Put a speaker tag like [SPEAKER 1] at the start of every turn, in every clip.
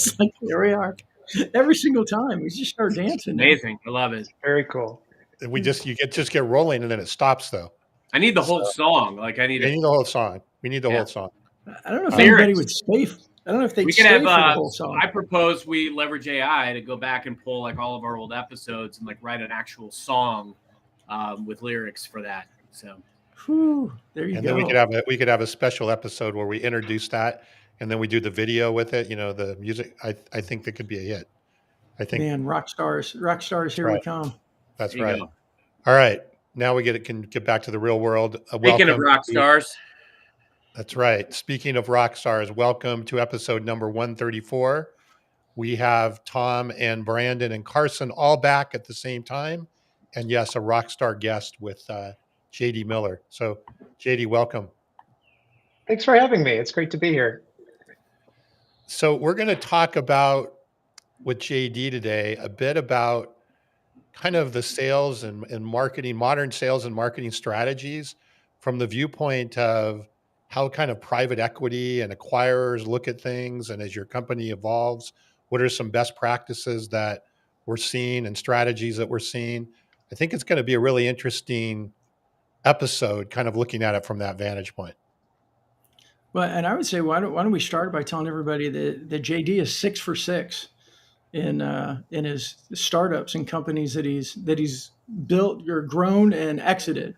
[SPEAKER 1] It's like, here we are. Every single time we just start dancing.
[SPEAKER 2] Amazing. I love it.
[SPEAKER 3] Very cool.
[SPEAKER 4] We just get rolling and then it stops though.
[SPEAKER 2] I need the whole song. Like I need
[SPEAKER 4] the whole song. We need the whole song.
[SPEAKER 1] I don't know if anybody would stay. I don't know if they'd stay for the whole song.
[SPEAKER 2] I propose we leverage AI to go back and pull like all of our old episodes and like write an actual song with lyrics for that. So
[SPEAKER 1] there you go.
[SPEAKER 4] And then we could have a special episode where we introduce that and then we do the video with it, the music. I think that could be a hit. I think,
[SPEAKER 1] man, rock stars, here we come.
[SPEAKER 4] That's right. All right. Now we can get back to the real world.
[SPEAKER 2] Speaking of rock stars.
[SPEAKER 4] That's right. Speaking of rock stars, welcome to episode number 134. We have Tom and Brandon and Carson all back at the same time. And yes, a rock star guest with JD Miller. So JD, welcome.
[SPEAKER 3] Thanks for having me. It's great to be here.
[SPEAKER 4] So we're going to talk about with JD today a bit about kind of the sales and marketing, modern sales and marketing strategies from the viewpoint of how kind of private equity and acquirers look at things. And as your company evolves, what are some best practices that we're seeing and strategies that we're seeing? I think it's going to be a really interesting episode, kind of looking at it from that vantage point.
[SPEAKER 1] Well, and I would say, why don't we start by telling everybody that JD is 6 for 6 in his startups and companies that he's built or grown and exited.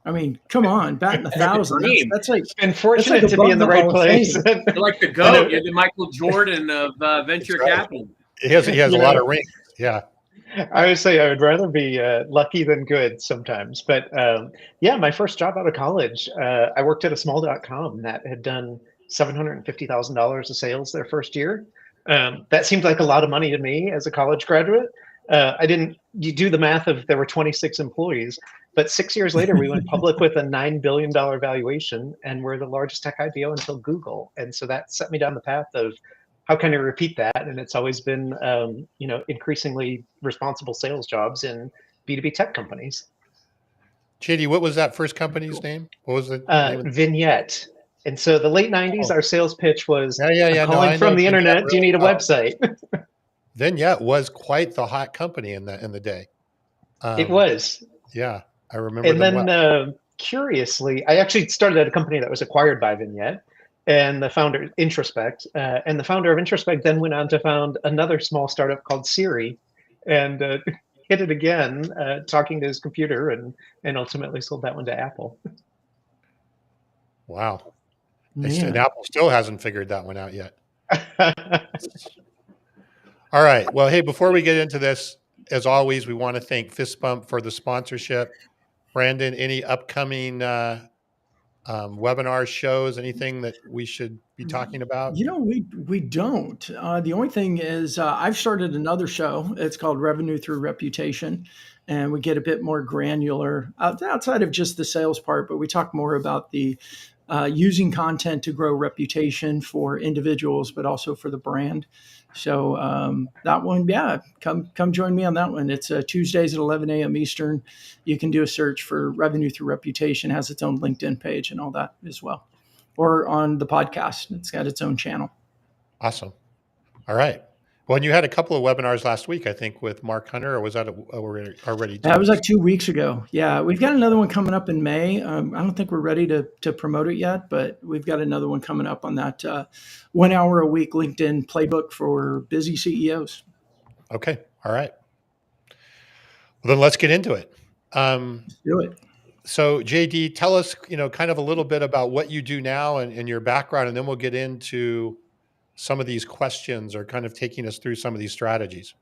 [SPEAKER 1] I mean, come on, batting 1,000. That's like,
[SPEAKER 3] been fortunate to be in the right place.
[SPEAKER 2] You're like the GOAT. You're the Michael Jordan of venture capital.
[SPEAKER 4] He has a lot of rings. Yeah.
[SPEAKER 3] I would say I would rather be lucky than good sometimes. But my first job out of college, I worked at a small.com that had done $750,000 of sales their first year. That seemed like a lot of money to me as a college graduate. You do the math of there were 26 employees, but 6 years later, we went public with a $9 billion valuation and we're the largest tech IPO until Google. And so that set me down the path of how can I repeat that? And it's always been, increasingly responsible sales jobs in B2B tech companies.
[SPEAKER 4] JD, what was that first company's name? What was it?
[SPEAKER 3] Vignette. And so the late 90s, our sales pitch was calling from the internet.
[SPEAKER 4] Really,
[SPEAKER 3] do you need a website?
[SPEAKER 4] Vignette was quite the hot company in the day.
[SPEAKER 3] It was.
[SPEAKER 4] Yeah, I remember.
[SPEAKER 3] And then curiously, I actually started at a company that was acquired by Vignette and the founder, Introspect. And the founder of Introspect then went on to found another small startup called Siri and hit it again, talking to his computer and ultimately sold that one to Apple.
[SPEAKER 4] Wow. And Apple still hasn't figured that one out yet. All right. Well, hey, before we get into this, as always, we want to thank Fist Bump for the sponsorship. Brandon, any upcoming webinars, shows, anything that we should be talking about?
[SPEAKER 1] We don't. The only thing is I've started another show. It's called Revenue Through Reputation. And we get a bit more granular outside of just the sales part, but we talk more about the using content to grow reputation for individuals, but also for the brand. So that one, come join me on that one. It's Tuesdays at 11 a.m. Eastern. You can do a search for Revenue Through Reputation, has its own LinkedIn page and all that as well. Or on the podcast, it's got its own channel.
[SPEAKER 4] Awesome. All right. Well, and you had a couple of webinars last week, I think, with Mark Hunter, or was that already?
[SPEAKER 1] That was like 2 weeks ago. Yeah, we've got another one coming up in May. I don't think we're ready to promote it yet, but we've got another one coming up on that 1 hour a week LinkedIn playbook for busy CEOs.
[SPEAKER 4] Okay. All right. Well, then let's get into it.
[SPEAKER 1] Let's do it.
[SPEAKER 4] So JD, tell us, kind of a little bit about what you do now and your background, and then we'll get into some of these questions or kind of taking us through some of these strategies.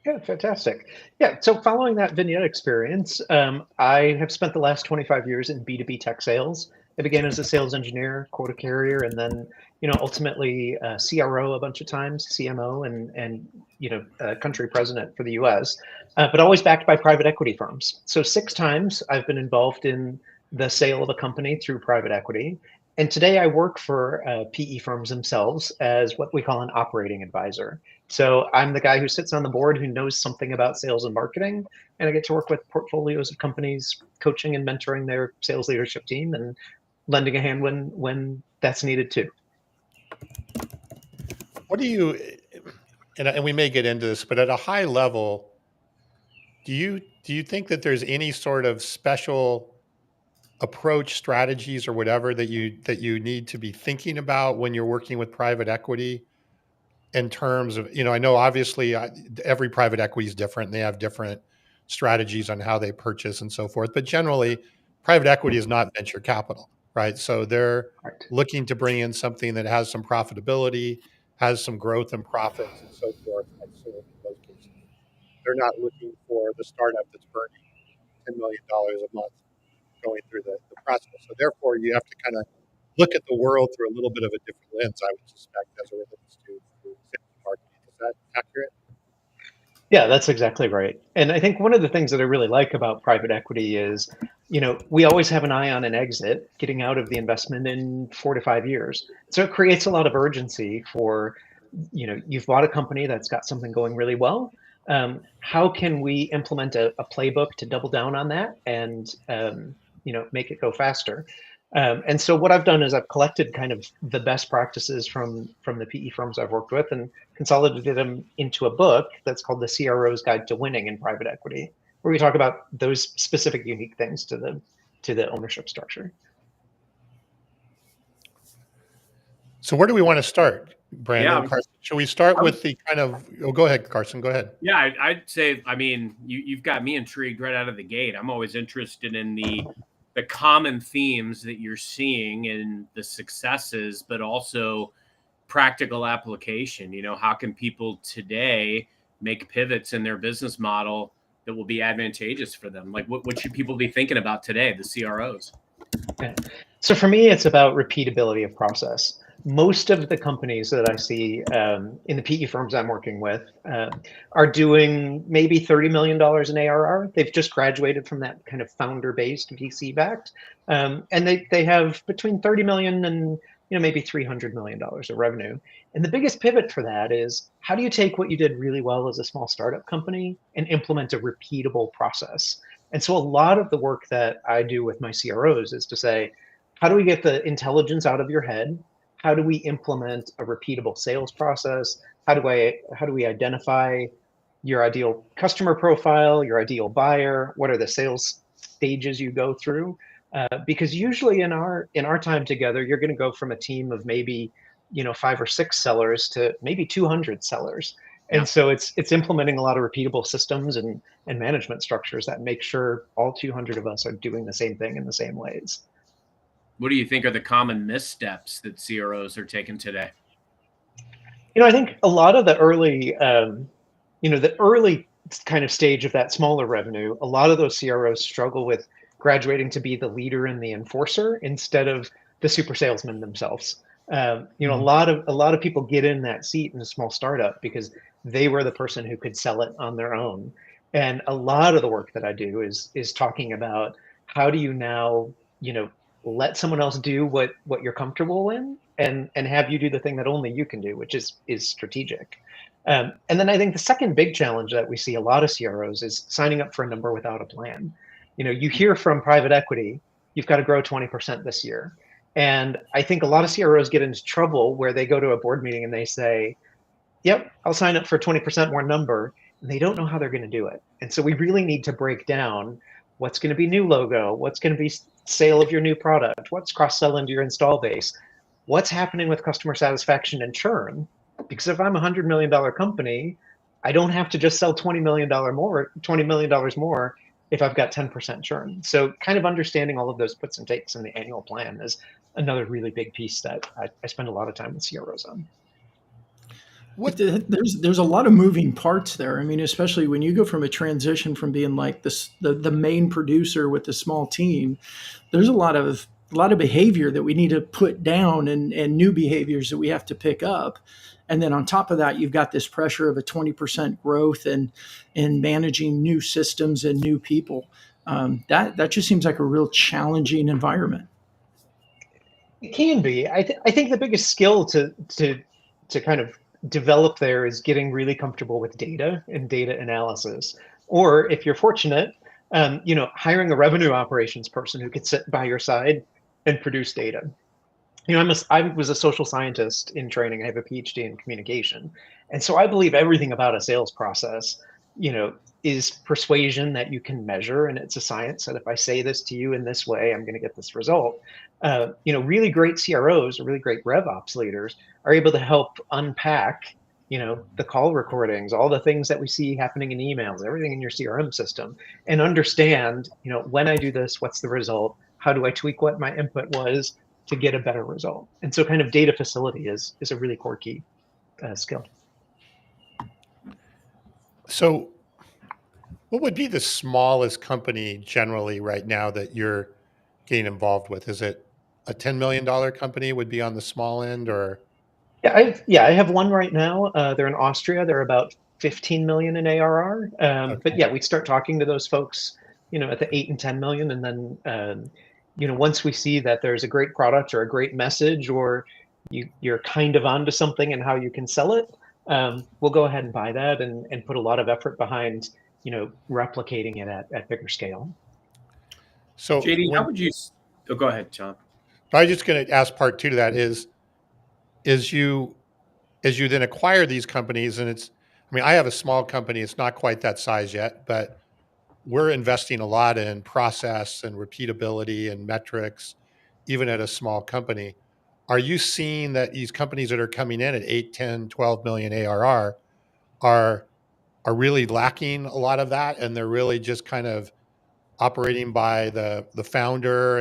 [SPEAKER 3] Yeah, fantastic. Yeah, so following that Vignette experience, I have spent the last 25 years in B2B tech sales. I began as a sales engineer, quota carrier, and then, ultimately CRO a bunch of times, CMO, and country president for the US, but always backed by private equity firms. So 6 times I've been involved in the sale of a company through private equity. And today I work for PE firms themselves as what we call an operating advisor. So I'm the guy who sits on the board who knows something about sales and marketing, and I get to work with portfolios of companies, coaching and mentoring their sales leadership team and lending a hand when that's needed too.
[SPEAKER 4] What do you, and we may get into this, but at a high level, do you think that there's any sort of special approach, strategies, or whatever that you need to be thinking about when you're working with private equity in terms of, I know obviously every private equity is different and they have different strategies on how they purchase and so forth, but generally private equity is not venture capital, right? So they're
[SPEAKER 3] Right.
[SPEAKER 4] looking to bring in something that has some profitability, has some growth and profits and so forth. I assume in most cases, they're not looking for the startup that's burning $10 million a month going through the process. So therefore you have to kind of look at the world through a little bit of a different lens, I would suspect, as it relates to sales and marketing. Is that accurate?
[SPEAKER 3] Yeah, that's exactly right. And I think one of the things that I really like about private equity is, we always have an eye on an exit, getting out of the investment in 4 to 5 years. So it creates a lot of urgency for, you've bought a company that's got something going really well. How can we implement a playbook to double down on that and, make it go faster? And so what I've done is I've collected kind of the best practices from the PE firms I've worked with and consolidated them into a book that's called the CRO's Guide to Winning in Private Equity, where we talk about those specific unique things to the ownership structure.
[SPEAKER 4] So where do we want to start, Brandon?
[SPEAKER 2] Yeah.
[SPEAKER 4] Carson, should we start with the kind of? Oh, go ahead, Carson. Go ahead.
[SPEAKER 2] Yeah, I'd say, I mean, you've got me intrigued right out of the gate. I'm always interested in the common themes that you're seeing and the successes, but also practical application. How can people today make pivots in their business model that will be advantageous for them? Like what should people be thinking about today, the CROs?
[SPEAKER 3] Okay. So for me, it's about repeatability of process. Most of the companies that I see in the PE firms I'm working with are doing maybe $30 million in ARR. They've just graduated from that kind of founder-based VC-backed, and they have between 30 million and maybe $300 million of revenue. And the biggest pivot for that is, how do you take what you did really well as a small startup company and implement a repeatable process? And so a lot of the work that I do with my CROs is to say, how do we get the intelligence out of your head? How do we implement a repeatable sales process? How do we identify your ideal customer profile, your ideal buyer? What are the sales stages you go through? Because usually in our time together, you're going to go from a team of maybe 5 or 6 sellers to maybe 200 sellers.
[SPEAKER 2] Yeah.
[SPEAKER 3] And so it's implementing a lot of repeatable systems and management structures that make sure all 200 of us are doing the same thing in the same ways.
[SPEAKER 2] What do you think are the common missteps that CROs are taking today?
[SPEAKER 3] I think a lot of the early, the early kind of stage of that smaller revenue, a lot of those CROs struggle with graduating to be the leader and the enforcer instead of the super salesman themselves. A lot of people get in that seat in a small startup because they were the person who could sell it on their own. And a lot of the work that I do is talking about, how do you now, let someone else do what you're comfortable in, and have you do the thing that only you can do, which is strategic. And then I think the second big challenge that we see a lot of CROs is signing up for a number without a plan. You hear from private equity, you've got to grow 20% this year. And I think a lot of CROs get into trouble where they go to a board meeting and they say, yep, I'll sign up for 20% more number. And they don't know how they're going to do it. And so we really need to break down what's going to be new logo, what's going to be sale of your new product, what's cross-sell into your install base, what's happening with customer satisfaction and churn. Because if I'm a $100 million company, I don't have to just sell $20 million more if I've got 10% churn. So kind of understanding all of those puts and takes in the annual plan is another really big piece that I spend a lot of time with CROs on.
[SPEAKER 1] There's a lot of moving parts there. I mean, especially when you go from a transition from being like the main producer with the small team, there's a lot of behavior that we need to put down and new behaviors that we have to pick up. And then on top of that, you've got this pressure of a 20% growth and managing new systems and new people. That just seems like a real challenging environment.
[SPEAKER 3] It can be. I think the biggest skill to kind of develop there is getting really comfortable with data and data analysis. Or if you're fortunate, hiring a revenue operations person who could sit by your side and produce data. I was a social scientist in training. I have a PhD in communication. And so I believe everything about a sales process, is persuasion that you can measure, and it's a science that if I say this to you in this way, I'm going to get this result. Really great CROs or really great rev ops leaders are able to help unpack, the call recordings, all the things that we see happening in emails, everything in your CRM system, and understand, when I do this, what's the result? How do I tweak what my input was to get a better result? And so kind of data facility is a really core key skill.
[SPEAKER 4] So what would be the smallest company generally right now that you're getting involved with? Is it a $10 million company would be on the small end, or?
[SPEAKER 3] I have one right now. They're in Austria. They're about 15 million in ARR.
[SPEAKER 4] Okay.
[SPEAKER 3] But yeah, we start talking to those folks, at the 8 and 10 million, and then once we see that there's a great product or a great message, or you're kind of onto something and how you can sell it, we'll go ahead and buy that and put a lot of effort behind, replicating it at bigger scale.
[SPEAKER 2] So JD, how would you? Oh, go ahead, John.
[SPEAKER 4] I was just going to ask part two to that is you then acquire these companies, and I have a small company. It's not quite that size yet, but we're investing a lot in process and repeatability and metrics, even at a small company. Are you seeing that these companies that are coming in at 8, 10, 12 million ARR are really lacking a lot of that, and they're really just kind of operating by the founder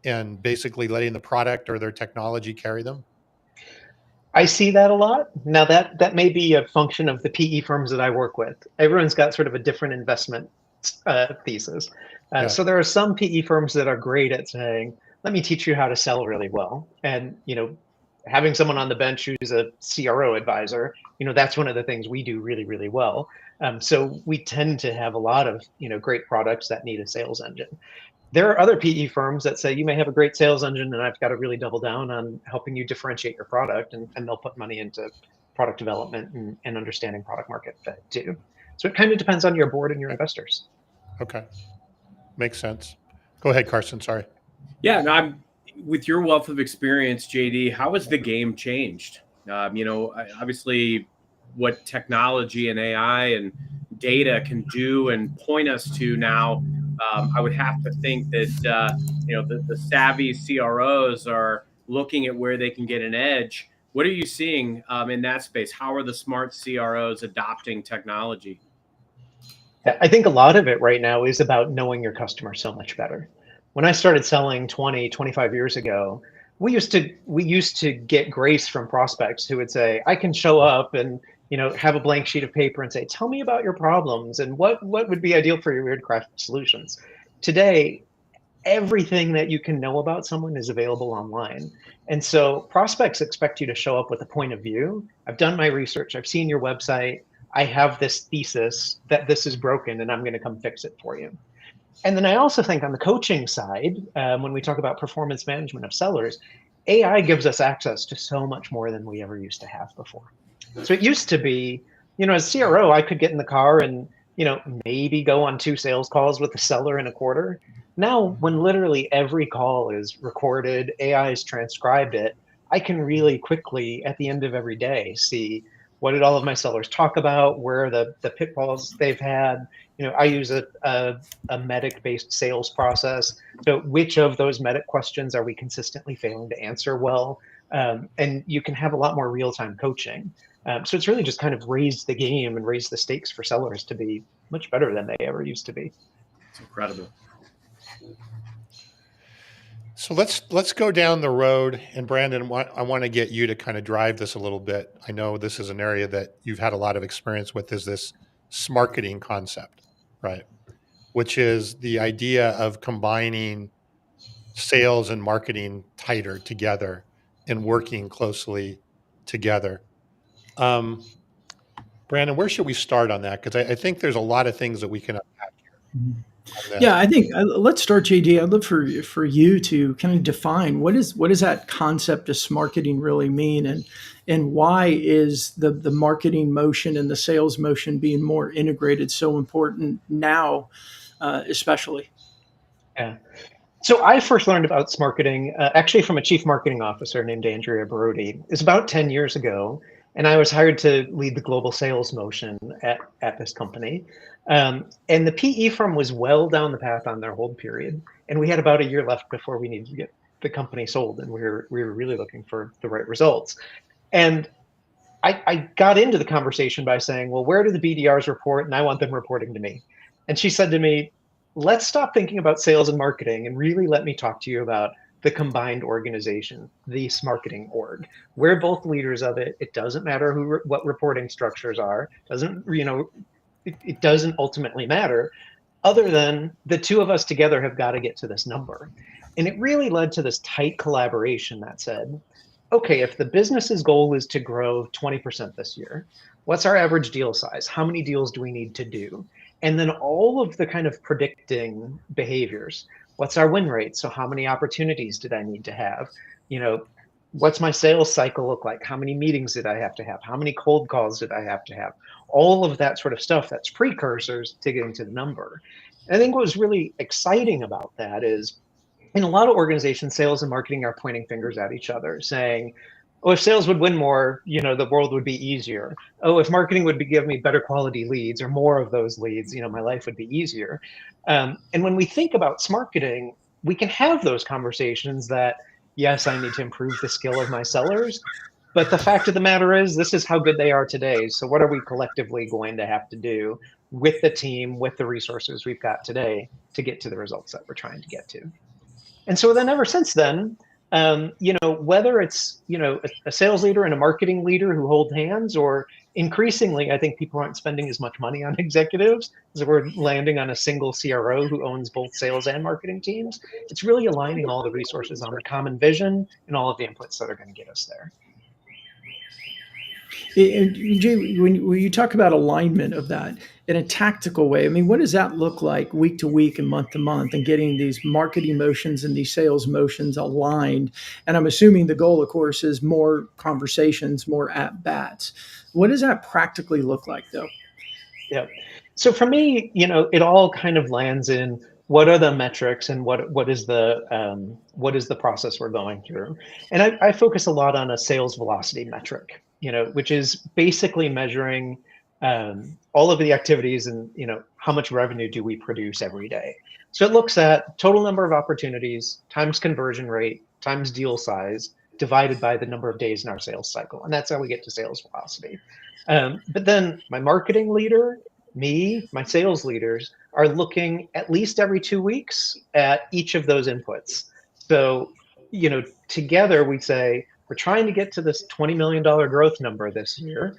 [SPEAKER 4] and basically letting the product or their technology carry them?
[SPEAKER 3] I see that a lot. Now that may be a function of the PE firms that I work with. Everyone's got sort of a different investment thesis. So there are some PE firms that are great at saying, let me teach you how to sell really well. And, having someone on the bench who's a CRO advisor, that's one of the things we do really, really well. So we tend to have a lot of, great products that need a sales engine. There are other PE firms that say you may have a great sales engine and I've got to really double down on helping you differentiate your product, and they'll put money into product development and understanding product market fit too. So it kind of depends on your board and your investors.
[SPEAKER 4] Okay. Makes sense. Go ahead, Carson. Sorry.
[SPEAKER 2] Yeah, no, with your wealth of experience, JD, how has the game changed? Obviously what technology and AI and data can do and point us to now, I would have to think that, the savvy CROs are looking at where they can get an edge. What are you seeing in that space? How are the smart CROs adopting technology?
[SPEAKER 3] I think a lot of it right now is about knowing your customer so much better. When I started selling 20, 25 years ago, we used to get grace from prospects who would say, I can show up and have a blank sheet of paper and say, tell me about your problems and what would be ideal for your weird craft solutions. Today, everything that you can know about someone is available online. And so prospects expect you to show up with a point of view. I've done my research. I've seen your website. I have this thesis that this is broken and I'm going to come fix it for you. And then I also think on the coaching side, when we talk about performance management of sellers, AI gives us access to so much more than we ever used to have before. So it used to be, as CRO, I could get in the car and, maybe go on 2 sales calls with the seller in a quarter. Now, when literally every call is recorded, AI has transcribed it, I can really quickly at the end of every day see what did all of my sellers talk about, where are the pitfalls they've had. I use a medic-based sales process. So which of those medic questions are we consistently failing to answer well? And you can have a lot more real-time coaching. So it's really just kind of raised the game and raised the stakes for sellers to be much better than they ever used to be.
[SPEAKER 2] It's incredible.
[SPEAKER 4] So let's go down the road, and Brandon, I want to get you to kind of drive this a little bit. I know this is an area that you've had a lot of experience with, is this smarketing concept, right? Which is the idea of combining sales and marketing tighter together and working closely together. Brandon, where should we start on that? Because I think there's a lot of things that we can unpack here.
[SPEAKER 1] Yeah, I think let's start, JD. I'd love for you to kind of define what does that concept of marketing really mean, and why is the marketing motion and the sales motion being more integrated so important now, especially?
[SPEAKER 3] Yeah. So I first learned about marketing actually from a chief marketing officer named Andrea Brody. It's about 10 years ago. And I was hired to lead the global sales motion at this company. And the PE firm was well down the path on their hold period. And we had about a year left before we needed to get the company sold. And we were really looking for the right results. And I got into the conversation by saying, well, where do the BDRs report? And I want them reporting to me. And she said to me, let's stop thinking about sales and marketing and really let me talk to you about the combined organization, this marketing org. We're both leaders of it. It doesn't matter what reporting structures are. It doesn't ultimately matter, other than the two of us together have got to get to this number. And it really led to this tight collaboration that said, okay, if the business's goal is to grow 20% this year, what's our average deal size? How many deals do we need to do? And then all of the kind of predicting behaviors. What's our win rate? So how many opportunities did I need to have? What's my sales cycle look like? How many meetings did I have to have? How many cold calls did I have to have? All of that sort of stuff, that's precursors to getting to the number. And I think what was really exciting about that is, in a lot of organizations, sales and marketing are pointing fingers at each other, saying, oh, if sales would win more, the world would be easier. Oh, if marketing would give me better quality leads or more of those leads, my life would be easier. And when we think about marketing, we can have those conversations that, yes, I need to improve the skill of my sellers, but the fact of the matter is, this is how good they are today. So what are we collectively going to have to do with the team, with the resources we've got today to get to the results that we're trying to get to? And so then ever since then, whether it's, a sales leader and a marketing leader who hold hands, or increasingly, I think people aren't spending as much money on executives, as we're landing on a single CRO who owns both sales and marketing teams. It's really aligning all the resources on the common vision and all of the inputs that are going to get us there.
[SPEAKER 1] And Jay, when you talk about alignment of that in a tactical way, I mean, what does that look like week to week and month to month, and getting these marketing motions and these sales motions aligned? And I'm assuming the goal, of course, is more conversations, more at bats. What does that practically look like, though?
[SPEAKER 3] Yeah. So for me, it all kind of lands in what are the metrics and what is the process we're going through. And I focus a lot on a sales velocity metric, which is basically measuring all of the activities and, how much revenue do we produce every day. So it looks at total number of opportunities times conversion rate times deal size divided by the number of days in our sales cycle. And that's how we get to sales velocity. But then my marketing leader, me, my sales leaders are looking at least every 2 weeks at each of those inputs. So, together we say, we're trying to get to this $20 million growth number this year.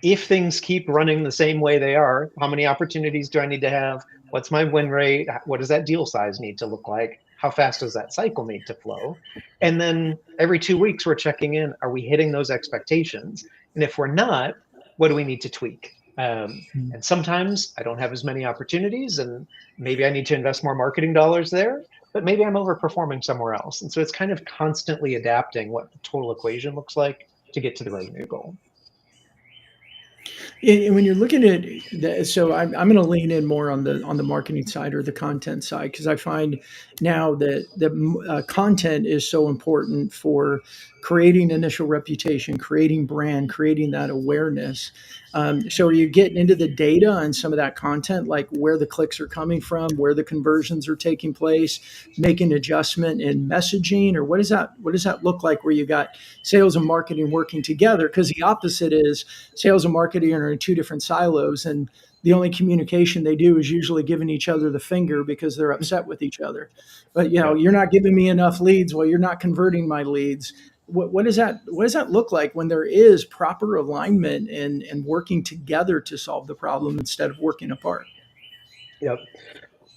[SPEAKER 3] If things keep running the same way they are, how many opportunities do I need to have? What's my win rate? What does that deal size need to look like? How fast does that cycle need to flow? And then every 2 weeks, we're checking in. Are we hitting those expectations? And if we're not, what do we need to tweak? And sometimes I don't have as many opportunities, and maybe I need to invest more marketing dollars there, but maybe I'm overperforming somewhere else. And so it's kind of constantly adapting what the total equation looks like to get to the revenue goal.
[SPEAKER 1] And when you're looking at that, so I'm going to lean in more on the marketing side or the content side, because I find now that the content is so important for creating initial reputation, creating brand, creating that awareness. So are you getting into the data and some of that content, like where the clicks are coming from, where the conversions are taking place, making adjustment in messaging, or what does that look like where you got sales and marketing working together? Because the opposite is sales and marketing are in two different silos, and the only communication they do is usually giving each other the finger because they're upset with each other. But you're not giving me enough leads. Well, you're not converting my leads. What does that look like when there is proper alignment and working together to solve the problem instead of working apart?
[SPEAKER 3] Yep.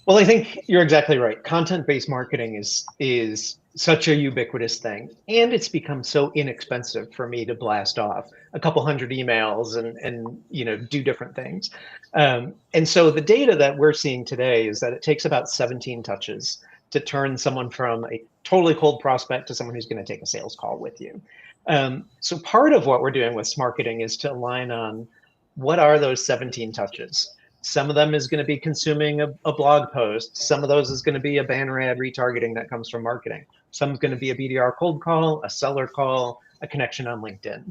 [SPEAKER 3] Well, I think you're exactly right. Content-based marketing is such a ubiquitous thing, and it's become so inexpensive for me to blast off a couple hundred emails and do different things. And so the data that we're seeing today is that it takes about 17 touches to turn someone from a totally cold prospect to someone who's going to take a sales call with you. So part of what we're doing with marketing is to align on what are those 17 touches. Some of them is going to be consuming a blog post. Some of those is going to be a banner ad retargeting that comes from marketing. Some is going to be a BDR cold call, a seller call, a connection on LinkedIn.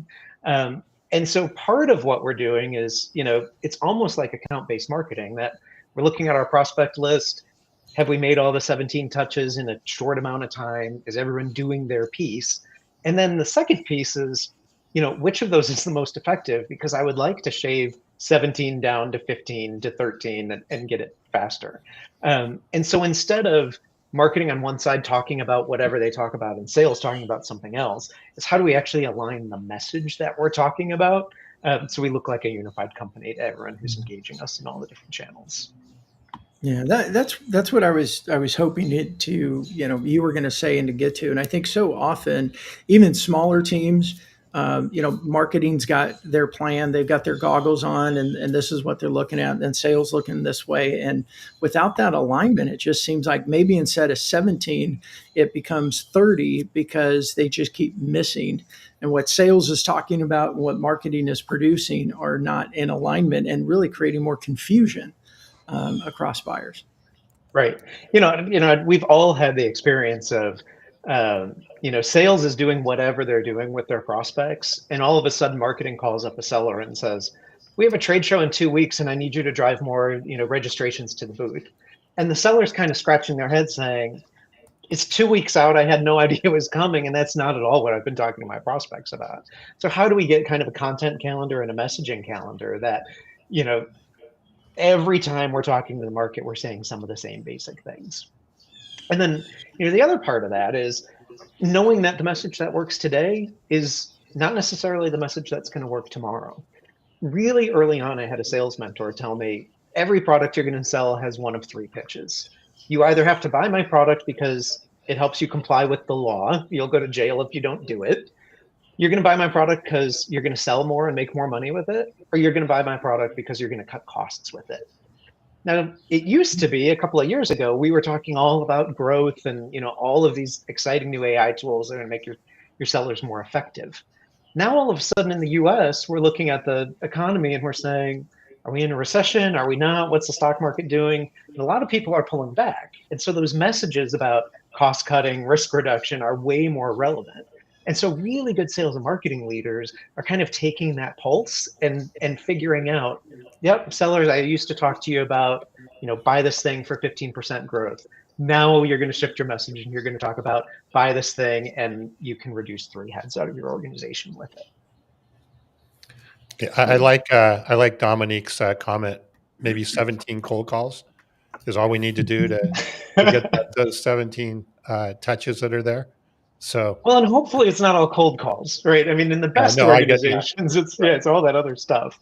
[SPEAKER 3] And so part of what we're doing is, it's almost like account-based marketing, that we're looking at our prospect list. Have we made all the 17 touches in a short amount of time? Is everyone doing their piece? And then the second piece is, which of those is the most effective? Because I would like to shave 17 down to 15 to 13 and get it faster. And so instead of marketing on one side talking about whatever they talk about and sales talking about something else, is how do we actually align the message that we're talking about, so we look like a unified company to everyone who's engaging us in all the different channels.
[SPEAKER 1] Yeah, that's what I was hoping to you were going to say and to get to, and I think so often even smaller teams, marketing's got their plan, they've got their goggles on, and this is what they're looking at, and sales looking this way, and without that alignment, it just seems like maybe instead of 17, it becomes 30 because they just keep missing, and what sales is talking about and what marketing is producing are not in alignment and really creating more confusion across buyers.
[SPEAKER 3] Right. We've all had the experience of, sales is doing whatever they're doing with their prospects, and all of a sudden, marketing calls up a seller and says, "We have a trade show in 2 weeks, and I need you to drive more, registrations to the booth." And the seller's kind of scratching their head, saying, "It's 2 weeks out. I had no idea it was coming, and that's not at all what I've been talking to my prospects about." So, how do we get kind of a content calendar and a messaging calendar that, you know, every time we're talking to the market, we're saying some of the same basic things? And then, the other part of that is knowing that the message that works today is not necessarily the message that's going to work tomorrow. Really early on, I had a sales mentor tell me every product you're going to sell has one of three pitches. You either have to buy my product because it helps you comply with the law, you'll go to jail if you don't do it. You're going to buy my product because you're going to sell more and make more money with it, or you're going to buy my product because you're going to cut costs with it. Now, it used to be a couple of years ago, we were talking all about growth and all of these exciting new AI tools that are going to make your sellers more effective. Now, all of a sudden in the US, we're looking at the economy and we're saying, are we in a recession? Are we not? What's the stock market doing? And a lot of people are pulling back. And so those messages about cost cutting, risk reduction are way more relevant. And so really good sales and marketing leaders are kind of taking that pulse and figuring out, yep, sellers, I used to talk to you about, buy this thing for 15% growth. Now you're going to shift your message and you're going to talk about buy this thing and you can reduce 3 heads out of your organization with it.
[SPEAKER 4] Yeah, I like Dominique's comment. Maybe 17 cold calls is all we need to do to get those 17 touches that are there. So
[SPEAKER 3] well, and hopefully it's not all cold calls, right? I mean, in the best organizations, it's all that other stuff.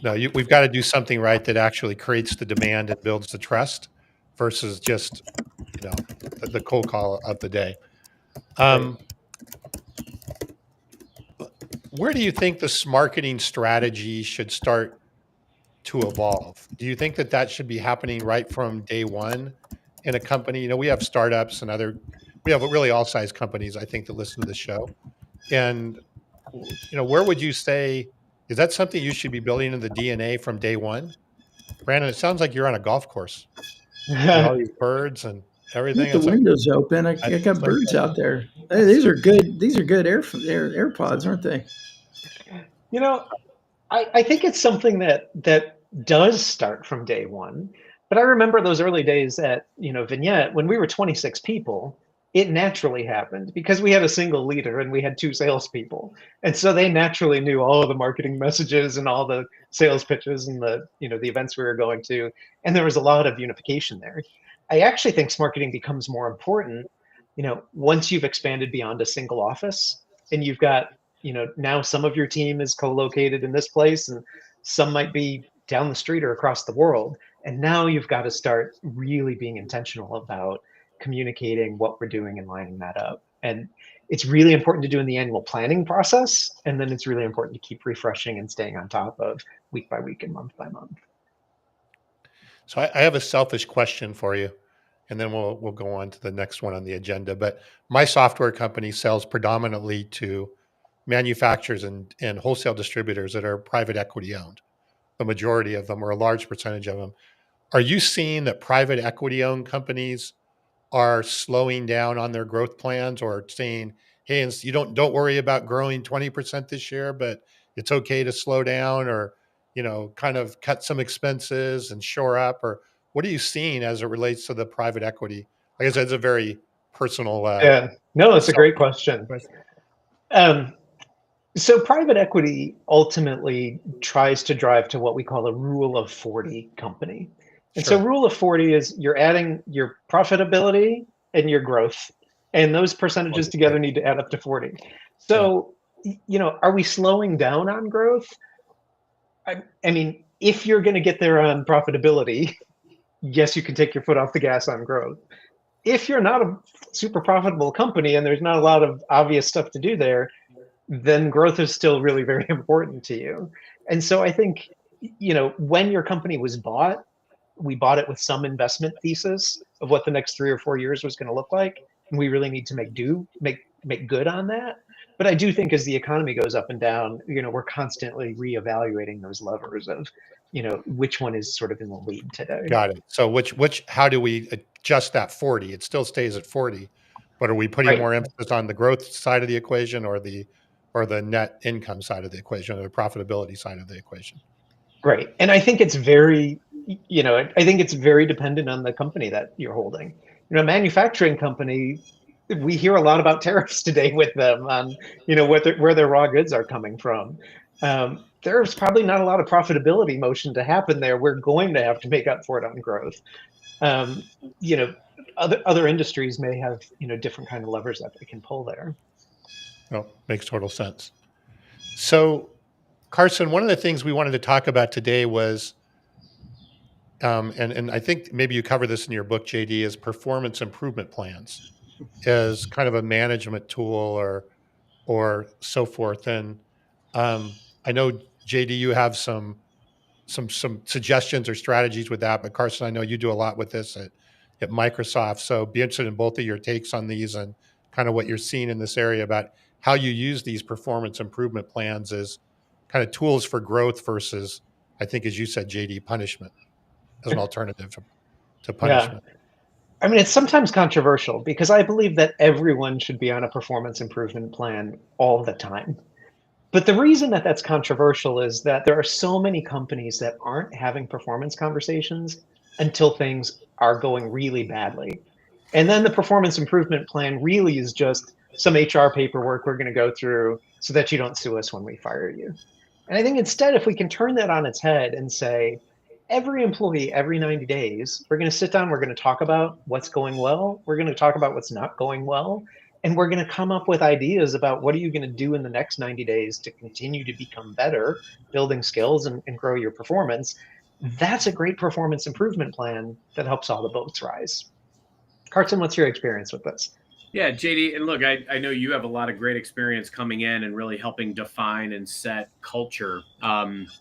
[SPEAKER 4] No, we've got to do something right that actually creates the demand and builds the trust versus just the cold call of the day. Where do you think this marketing strategy should start to evolve? Do you think that should be happening right from day one in a company? We have startups and we have really all size companies, I think, that listen to the show. And, where would you say, is that something you should be building in the DNA from day one? Brandon, it sounds like you're on a golf course. All these birds and everything.
[SPEAKER 1] Keep the windows open. I got birds out there. Hey, these are good. These are good AirPods, aren't they?
[SPEAKER 3] I think it's something that does start from day one. But I remember those early days at Vignette when we were 26 people. It naturally happened because we had a single leader and we had 2 salespeople, and so they naturally knew all of the marketing messages and all the sales pitches and the events we were going to, and there was a lot of unification there. I actually think marketing becomes more important, once you've expanded beyond a single office and you've got now some of your team is co-located in this place and some might be down the street or across the world, and now you've got to start really being intentional about communicating what we're doing and lining that up. And it's really important to do in the annual planning process. And then it's really important to keep refreshing and staying on top of week by week and month by month.
[SPEAKER 4] So I have a selfish question for you, and then we'll go on to the next one on the agenda. But my software company sells predominantly to manufacturers and wholesale distributors that are private equity owned. The majority of them, or a large percentage of them. Are you seeing that private equity owned companies are slowing down on their growth plans or saying, hey, and you don't worry about growing 20% this year, but it's okay to slow down, or, kind of cut some expenses and shore up? Or what are you seeing as it relates to the private equity? Like I said, it's a very personal,
[SPEAKER 3] Yeah, no, it's a
[SPEAKER 4] self
[SPEAKER 3] great question.
[SPEAKER 4] question.
[SPEAKER 3] So private equity ultimately tries to drive to what we call a rule of 40 company. And so
[SPEAKER 4] Sure.
[SPEAKER 3] rule of 40 is you're adding your profitability and your growth, and those percentages together need to add up to 40. So, are we slowing down on growth? I mean, if you're going to get there on profitability, yes, you can take your foot off the gas on growth. If you're not a super profitable company and there's not a lot of obvious stuff to do there, then growth is still really very important to you. And so I think, when your company was bought, we bought it with some investment thesis of what the next 3 or 4 years was going to look like. And we really need to make good on that. But I do think as the economy goes up and down, we're constantly reevaluating those levers of, which one is sort of in the lead today.
[SPEAKER 4] Got it. So how do we adjust that 40? It still stays at 40, but are we putting
[SPEAKER 3] Right.
[SPEAKER 4] more emphasis on the growth side of the equation, or the net income side of the equation, or the profitability side of the equation?
[SPEAKER 3] Right. And I think it's very, I think it's very dependent on the company that you're holding. A manufacturing company, we hear a lot about tariffs today with them on, where their raw goods are coming from. There's probably not a lot of profitability motion to happen there. We're going to have to make up for it on growth. Um, you know, other industries may have, different kind of levers that they can pull there.
[SPEAKER 4] Oh, makes total sense. So, Carson, one of the things we wanted to talk about today was, and I think maybe you cover this in your book, JD, is performance improvement plans as kind of a management tool, or so forth. And I know, JD, you have some suggestions or strategies with that, but Carson, I know you do a lot with this at Microsoft. So be interested in both of your takes on these, and kind of what you're seeing in this area about how you use these performance improvement plans as kind of tools for growth versus, I think, as you said, JD, punishment as an alternative to punishment.
[SPEAKER 3] Yeah. I mean, it's sometimes controversial because I believe that everyone should be on a performance improvement plan all the time. But the reason that that's controversial is that there are so many companies that aren't having performance conversations until things are going really badly. And then the performance improvement plan really is just some HR paperwork we're going to go through so that you don't sue us when we fire you. And I think instead, if we can turn that on its head and say, every employee, every 90 days, we're going to sit down, we're going to talk about what's going well, we're going to talk about what's not going well, and we're going to come up with ideas about what are you going to do in the next 90 days to continue to become better, building skills and grow your performance. That's a great performance improvement plan that helps all the boats rise. Carson, what's your experience with this?
[SPEAKER 2] Yeah, JD, and look, I know you have a lot of great experience coming in and really helping define and set culture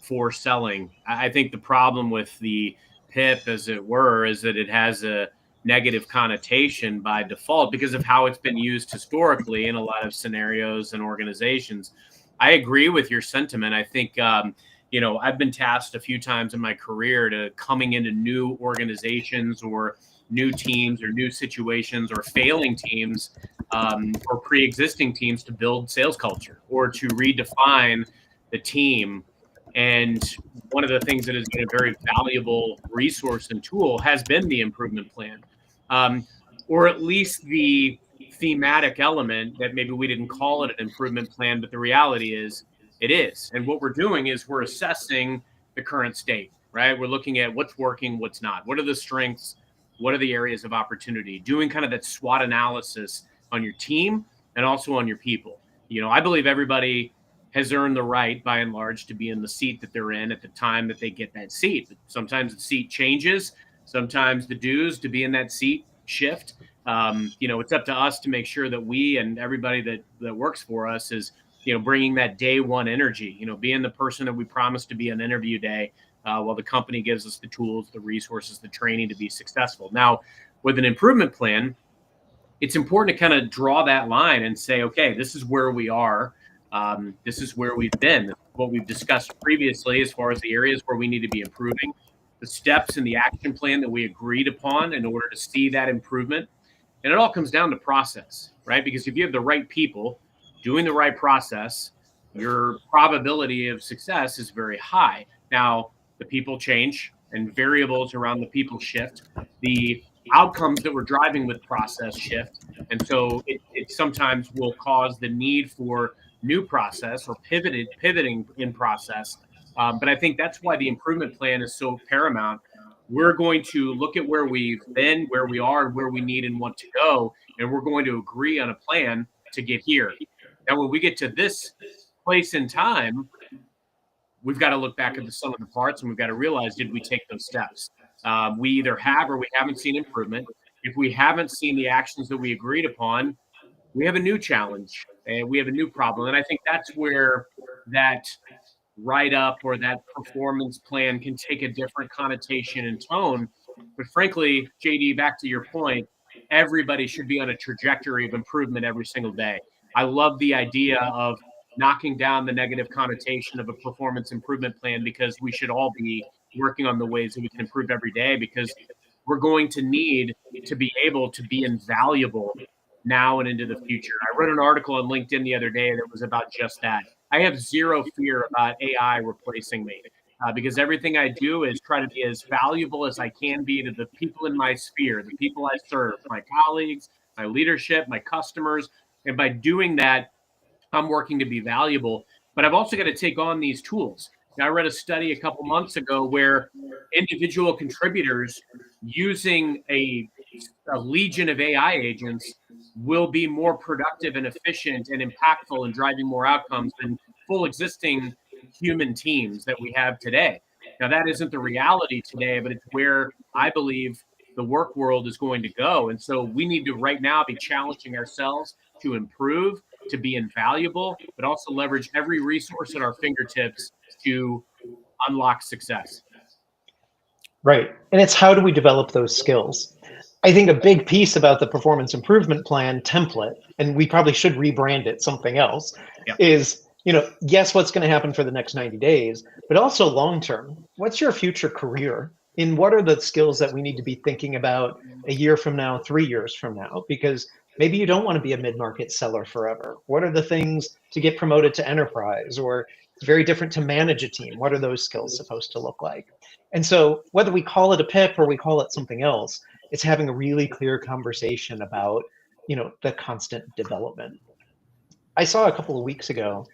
[SPEAKER 2] for selling. I think the problem with the PIP, as it were, is that it has a negative connotation by default because of how it's been used historically in a lot of scenarios and organizations. I agree with your sentiment. I think, I've been tasked a few times in my career to coming into new organizations or new teams or new situations or failing teams or pre-existing teams to build sales culture or to redefine the team. And one of the things that has been a very valuable resource and tool has been the improvement plan, or at least the thematic element that maybe we didn't call it an improvement plan, but the reality is it is. And what we're doing is we're assessing the current state, right? We're looking at what's working, what's not. What are the strengths? What are the areas of opportunity? Doing kind of that SWOT analysis on your team and also on your people. I believe everybody has earned the right, by and large, to be in the seat that they're in at the time that they get that seat. Sometimes the seat changes. Sometimes the dues to be in that seat shift. It's up to us to make sure that we and everybody that works for us is, bringing that day one energy, being the person that we promised to be on interview day, while the company gives us the tools, the resources, the training to be successful. Now, with an improvement plan, it's important to kind of draw that line and say, okay, this is where we are. This is where we've been. What we've discussed previously as far as the areas where we need to be improving, the steps in the action plan that we agreed upon in order to see that improvement. And it all comes down to process, right? Because if you have the right people doing the right process, your probability of success is very high. Now, the people change and variables around the people shift. The outcomes that we're driving with process shift. And so it sometimes will cause the need for new process or pivoting in process. But I think that's why the improvement plan is so paramount. We're going to look at where we've been, where we are, and where we need and want to go, and we're going to agree on a plan to get here. Now, when we get to this place in time, we've got to look back at the sum of the parts, and we've got to realize, did we take those steps? We either have or we haven't seen improvement. If we haven't seen the actions that we agreed upon, we have a new challenge and we have a new problem. And I think that's where that write up or that performance plan can take a different connotation and tone. But frankly, JD, back to your point, everybody should be on a trajectory of improvement every single day. I love the idea of knocking down the negative connotation of a performance improvement plan, because we should all be working on the ways that we can improve every day, because we're going to need to be able to be invaluable now and into the future. I wrote an article on LinkedIn the other day that was about just that. I have zero fear about AI replacing me, because everything I do is try to be as valuable as I can be to the people in my sphere, the people I serve, my colleagues, my leadership, my customers. And by doing that, I'm working to be valuable. But I've also got to take on these tools. Now, I read a study a couple months ago where individual contributors using a legion of AI agents will be more productive and efficient and impactful in driving more outcomes than full existing human teams that we have today. Now, that isn't the reality today, but it's where I believe the work world is going to go. And so we need to right now be challenging ourselves to improve, to be invaluable, but also leverage every resource at our fingertips to unlock success.
[SPEAKER 3] Right. And it's how do we develop those skills? I think a big piece about the performance improvement plan template, and we probably should rebrand it something else, is, yes, what's going to happen for the next 90 days, but also long term. What's your future career? And what are the skills that we need to be thinking about a year from now, 3 years from now? Because maybe you don't want to be a mid-market seller forever. What are the things to get promoted to enterprise? Or it's very different to manage a team. What are those skills supposed to look like? And so whether we call it a PIP or we call it something else, it's having a really clear conversation about, the constant development. I saw a couple of weeks ago,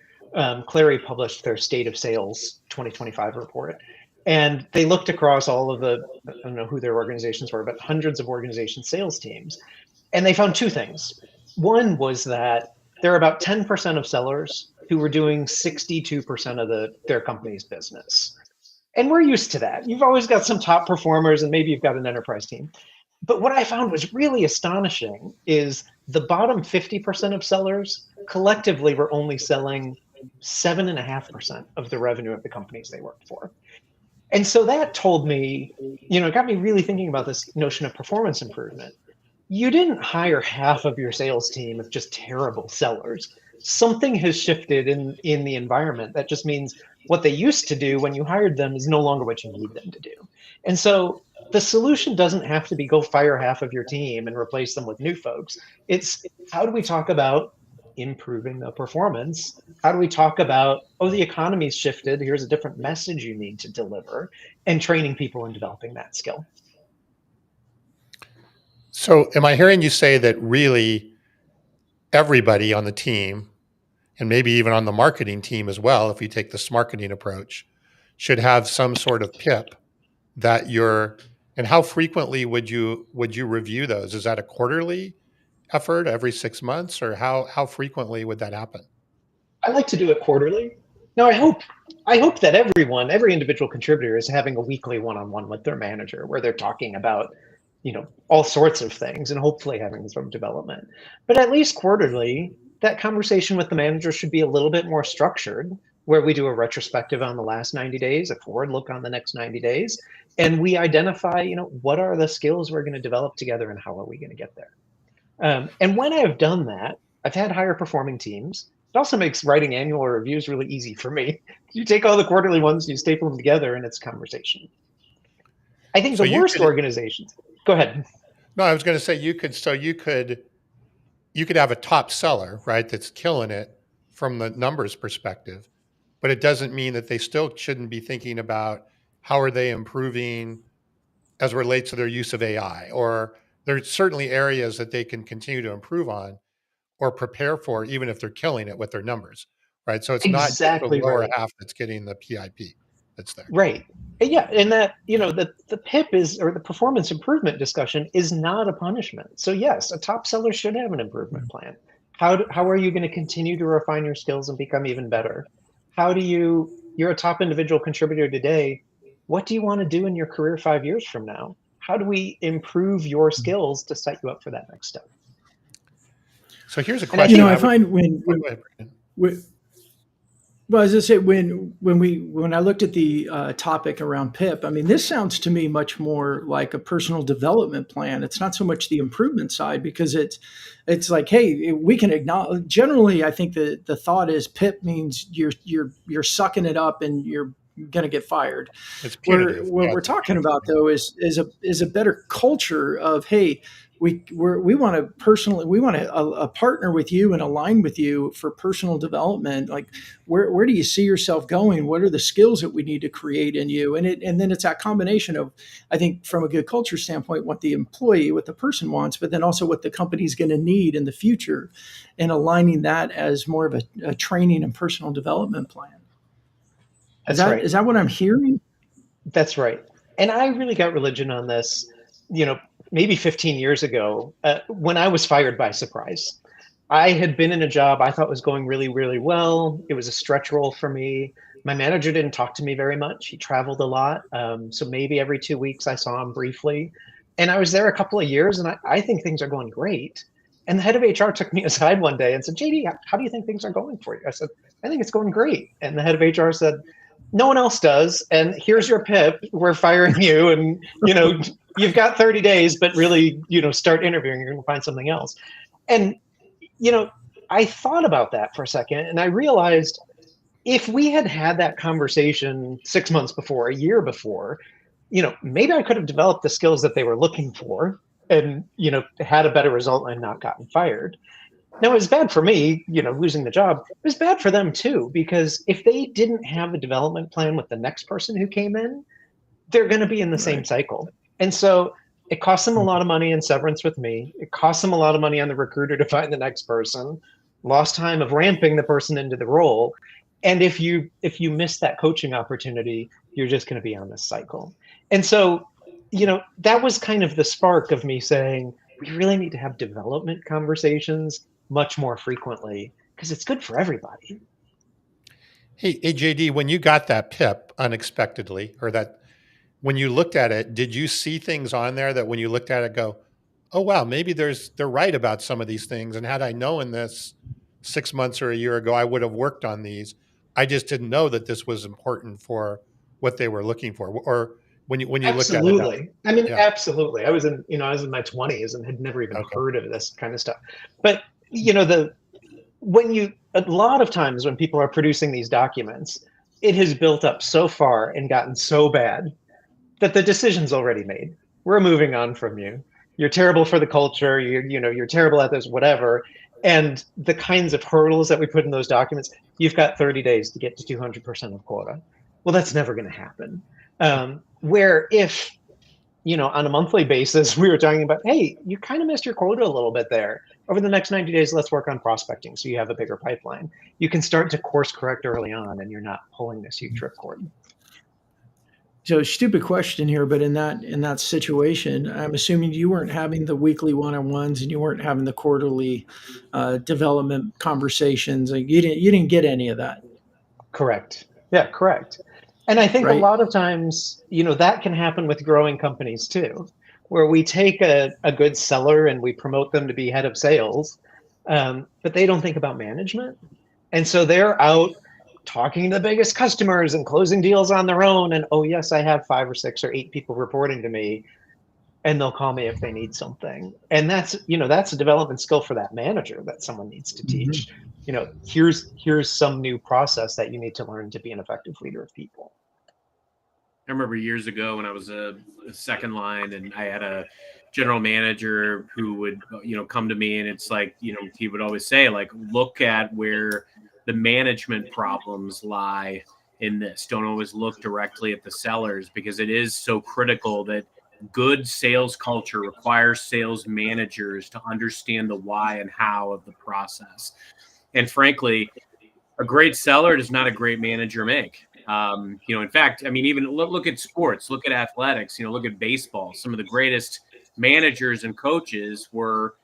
[SPEAKER 3] Clary published their State of Sales 2025 report. And they looked across all of the, I don't know who their organizations were, but hundreds of organization sales teams. And they found two things. One was that there are about 10% of sellers who were doing 62% of their company's business. And we're used to that. You've always got some top performers, and maybe you've got an enterprise team. But what I found was really astonishing is the bottom 50% of sellers collectively were only selling 7.5% of the revenue of the companies they worked for. And so that told me, it got me really thinking about this notion of performance improvement. You didn't hire half of your sales team of just terrible sellers. Something has shifted in the environment. That just means what they used to do when you hired them is no longer what you need them to do. And so the solution doesn't have to be go fire half of your team and replace them with new folks. It's how do we talk about improving the performance? How do we talk about, the economy's shifted, here's a different message you need to deliver, and training people and developing that skill.
[SPEAKER 4] So am I hearing you say that really everybody on the team, and maybe even on the marketing team as well, if you take this marketing approach, should have some sort of PIP that and how frequently would you review those? Is that a quarterly effort every 6 months, or how frequently would that happen?
[SPEAKER 3] I like to do it quarterly. Now, I hope that every individual contributor is having a weekly one-on-one with their manager where they're talking about, all sorts of things and hopefully having some development. But at least quarterly, that conversation with the manager should be a little bit more structured, where we do a retrospective on the last 90 days, a forward look on the next 90 days, and we identify, what are the skills we're going to develop together and how are we going to get there? And when I've done that, I've had higher performing teams. It also makes writing annual reviews really easy for me. You take all the quarterly ones, you staple them together, and it's conversation. I think the worst organizations. Go ahead.
[SPEAKER 4] No, I was going to say you could have a top seller, right, that's killing it from the numbers perspective, but it doesn't mean that they still shouldn't be thinking about how are they improving as it relates to their use of AI, or there's certainly areas that they can continue to improve on or prepare for, even if they're killing it with their numbers, right? So it's not just the
[SPEAKER 3] Exactly
[SPEAKER 4] lower
[SPEAKER 3] right.
[SPEAKER 4] half that's getting the PIP that's there.
[SPEAKER 3] Right. Yeah, and that, the PIP is, or the performance improvement discussion is not a punishment. So yes, a top seller should have an improvement plan. How are you going to continue to refine your skills and become even better? You're a top individual contributor today. What do you want to do in your career 5 years from now? How do we improve your skills to set you up for that next step?
[SPEAKER 4] So here's a
[SPEAKER 3] And I
[SPEAKER 4] question.
[SPEAKER 3] think,
[SPEAKER 1] I find
[SPEAKER 4] Oh, go ahead, Brandon.
[SPEAKER 1] well, as I say, when I looked at the topic around PIP, I mean, this sounds to me much more like a personal development plan. It's not so much the improvement side, because it's like, hey, we can acknowledge. Generally, I think the thought is PIP means you're sucking it up and you're going to get fired.
[SPEAKER 4] It's
[SPEAKER 1] Where
[SPEAKER 4] punitive.
[SPEAKER 1] what
[SPEAKER 4] Yeah,
[SPEAKER 1] we're
[SPEAKER 4] it's
[SPEAKER 1] talking about though is a better culture of, hey, we want to personally, we want to partner with you and align with you for personal development. Like, where do you see yourself going? What are the skills that we need to create in you? And then it's that combination of, I think, from a good culture standpoint, what the employee, what the person wants, but then also what the company's going to need in the future, and aligning that as more of a training and personal development plan.
[SPEAKER 3] that's right.
[SPEAKER 1] Is that what I'm hearing?
[SPEAKER 3] That's right. And I really got religion on this, you know, maybe 15 years ago, when I was fired by surprise. I had been in a job I thought was going really, really well. It was a stretch role for me. My manager didn't talk to me very much. He traveled a lot. So maybe every 2 weeks I saw him briefly. And I was there a couple of years, and I think things are going great. And the head of HR took me aside one day and said, JD, how do you think things are going for you? I said, I think it's going great. And the head of HR said, no one else does. And here's your PIP. We're firing you. And, you've got 30 days, but really, start interviewing. You're going to find something else. And, I thought about that for a second, and I realized if we had had that conversation 6 months before, a year before, maybe I could have developed the skills that they were looking for and, had a better result and not gotten fired. Now, it was bad for me, losing the job. It was bad for them too, because if they didn't have a development plan with the next person who came in, they're going to be in the same
[SPEAKER 1] Right.
[SPEAKER 3] cycle. And so it costs them a lot of money in severance with me. It costs them a lot of money on the recruiter to find the next person, lost time of ramping the person into the role. And if you miss that coaching opportunity, you're just going to be on this cycle. And so, that was kind of the spark of me saying, we really need to have development conversations much more frequently, because it's good for everybody.
[SPEAKER 4] Hey, JD, when you got that PIP unexpectedly, or that when you looked at it, did you see things on there that when you looked at it go, oh wow, maybe they're right about some of these things, and had I known this 6 months or a year ago, I would have worked on these. I just didn't know that this was important for what they were looking for. Or when you looked at it, no.
[SPEAKER 3] Absolutely. I mean,
[SPEAKER 4] Yeah.
[SPEAKER 3] absolutely. I was in my 20s and had never even
[SPEAKER 4] Okay.
[SPEAKER 3] heard of this kind of stuff. But, a lot of times when people are producing these documents, it has built up so far and gotten so bad that the decision's already made. We're moving on from you. You're terrible for the culture. You're terrible at this, whatever. And the kinds of hurdles that we put in those documents, you've got 30 days to get to 200% of quota. Well, that's never going to happen. Where if, on a monthly basis, we were talking about, hey, you kind of missed your quota a little bit there. Over the next 90 days, let's work on prospecting so you have a bigger pipeline. You can start to course correct early on, and you're not pulling this huge ripcord.
[SPEAKER 1] So, stupid question here, but in that situation, I'm assuming you weren't having the weekly one-on-ones and you weren't having the quarterly development conversations. Like, you didn't get any of that,
[SPEAKER 3] Correct. Yeah, correct. And I think a
[SPEAKER 1] right?
[SPEAKER 3] lot of times, that can happen with growing companies too, where we take a good seller and we promote them to be head of sales, but they don't think about management. And so they're out talking to the biggest customers and closing deals on their own. And, oh, yes, I have 5 or 6 or 8 people reporting to me, and they'll call me if they need something. And that's a development skill for that manager that someone needs to teach. Here's some new process that you need to learn to be an effective leader of people.
[SPEAKER 2] I remember years ago when I was a second line and I had a general manager who would, come to me, and it's like, he would always say, like, look at where the management problems lie in this. Don't always look directly at the sellers, because it is so critical that good sales culture requires sales managers to understand the why and how of the process. And frankly, a great seller does not a great manager make. In fact, I mean, even look at sports, look at athletics, look at baseball. Some of the greatest managers and coaches were,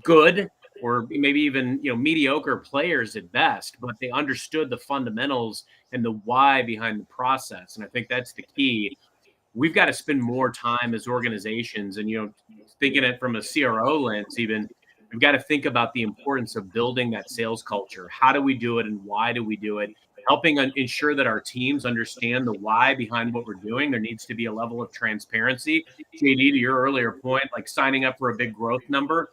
[SPEAKER 2] good or maybe even, mediocre players at best, but they understood the fundamentals and the why behind the process. And I think that's the key. We've got to spend more time as organizations, and, thinking it from a CRO lens, even, we've got to think about the importance of building that sales culture. How do we do it, and why do we do it? Helping ensure that our teams understand the why behind what we're doing. There needs to be a level of transparency. JD, to your earlier point, like signing up for a big growth number,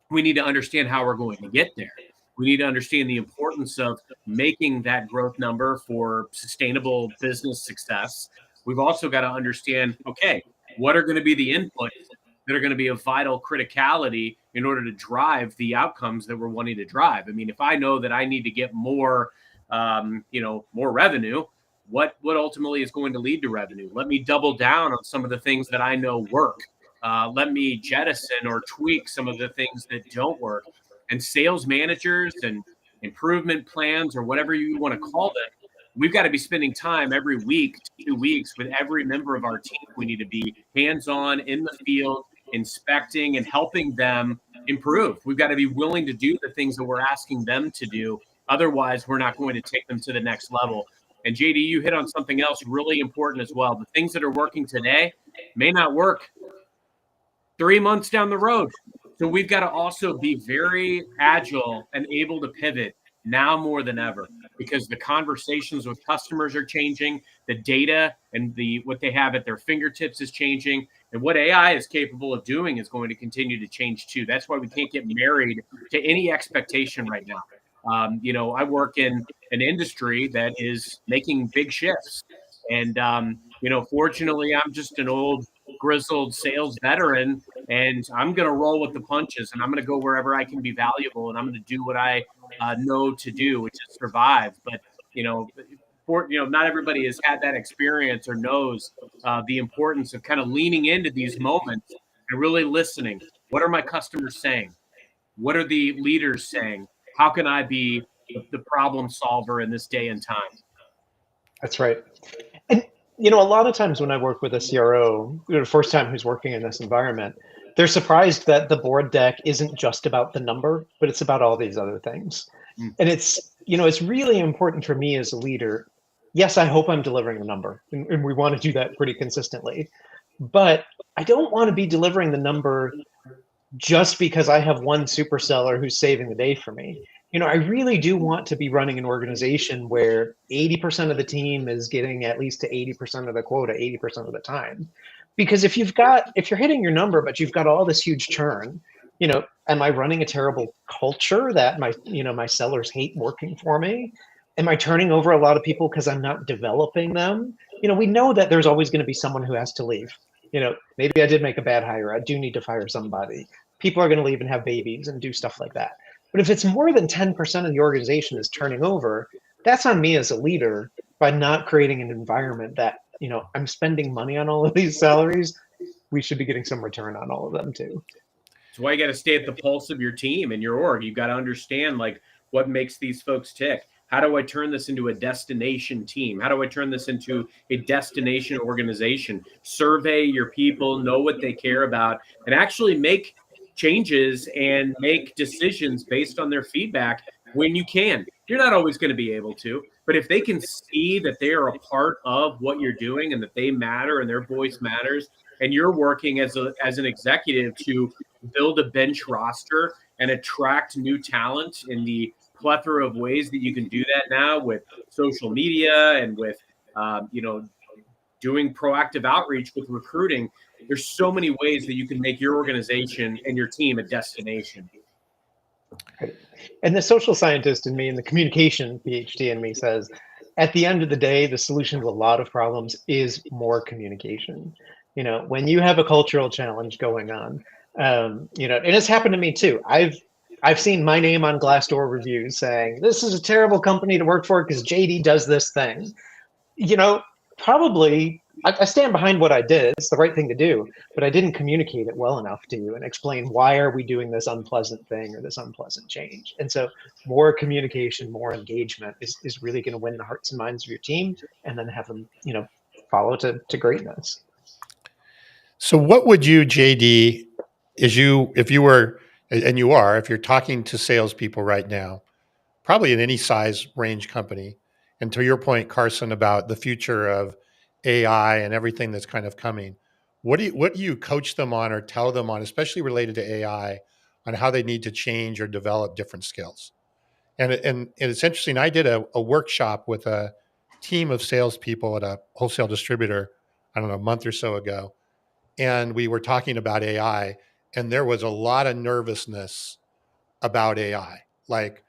[SPEAKER 2] we need to understand how we're going to get there. We need to understand the importance of making that growth number for sustainable business success. We've also got to understand, okay, what are going to be the inputs that are going to be of vital criticality in order to drive the outcomes that we're wanting to drive. I mean, if I know that I need to get more, more revenue, what ultimately is going to lead to revenue? Let me double down on some of the things that I know work. Let me jettison or tweak some of the things that don't work. And sales managers and improvement plans, or whatever you want to call them, we've got to be spending time every week, 2 weeks, with every member of our team. We need to be hands-on in the field, inspecting and helping them improve. We've got to be willing to do the things that we're asking them to do. Otherwise, we're not going to take them to the next level. And JD, you hit on something else really important as well. The things that are working today may not work 3 months down the road. So we've got to also be very agile and able to pivot now more than ever, because the conversations with customers are changing, the data and what they have at their fingertips is changing, and what AI is capable of doing is going to continue to change too. That's why we can't get married to any expectation right now. I work in an industry that is making big shifts, and fortunately, I'm just an old grizzled sales veteran, and I'm going to roll with the punches, and I'm going to go wherever I can be valuable, and I'm going to do what I know to do, which is survive. But not everybody has had that experience or knows the importance of kind of leaning into these moments and really listening. What are my customers saying? What are the leaders saying? How can I be the problem solver in this day and time?
[SPEAKER 3] That's right. And a lot of times when I work with a CRO, the first time who's working in this environment, they're surprised that the board deck isn't just about the number, but it's about all these other things. And it's really important for me as a leader. Yes, I hope I'm delivering a number, and we want to do that pretty consistently. But I don't want to be delivering the number just because I have one super seller who's saving the day for me. I really do want to be running an organization where 80% of the team is getting at least to 80% of the quota 80% of the time. Because if you're hitting your number, but you've got all this huge churn, am I running a terrible culture that my sellers hate working for me? Am I turning over a lot of people because I'm not developing them? We know that there's always going to be someone who has to leave. Maybe I did make a bad hire. I do need to fire somebody. People are going to leave and have babies and do stuff like that. But if it's more than 10% of the organization is turning over, that's on me as a leader by not creating an environment that, I'm spending money on all of these salaries. We should be getting some return on all of them too.
[SPEAKER 2] That's why you got to stay at the pulse of your team and your org. You've got to understand what makes these folks tick. How do I turn this into a destination team? How do I turn this into a destination organization? Survey your people, know what they care about, and actually make changes and make decisions based on their feedback when you can. You're not always going to be able to, but if they can see that they are a part of what you're doing and that they matter and their voice matters, and you're working as an executive to build a bench roster and attract new talent in the plethora of ways that you can do that now with social media and with doing proactive outreach with recruiting. There's so many ways that you can make your organization and your team a destination.
[SPEAKER 3] And the social scientist in me and the communication PhD in me says, at the end of the day, the solution to a lot of problems is more communication. When you have a cultural challenge going on, and it's happened to me too. I've seen my name on Glassdoor reviews saying this is a terrible company to work for because JD does this thing. Probably I stand behind what I did. It's the right thing to do, but I didn't communicate it well enough to you and explain why are we doing this unpleasant thing or this unpleasant change. And so more communication, more engagement is really going to win the hearts and minds of your team and then have them, follow to greatness.
[SPEAKER 4] So what would you, JD, if you were, and you are, if you're talking to salespeople right now, probably in any size range company, and to your point, Carson, about the future of AI and everything that's kind of coming, what do you coach them on or tell them on, especially related to AI, on how they need to change or develop different skills? And it's interesting. I did a workshop with a team of salespeople at a wholesale distributor, I don't know, a month or so ago, and we were talking about AI, and there was a lot of nervousness about AI. Like,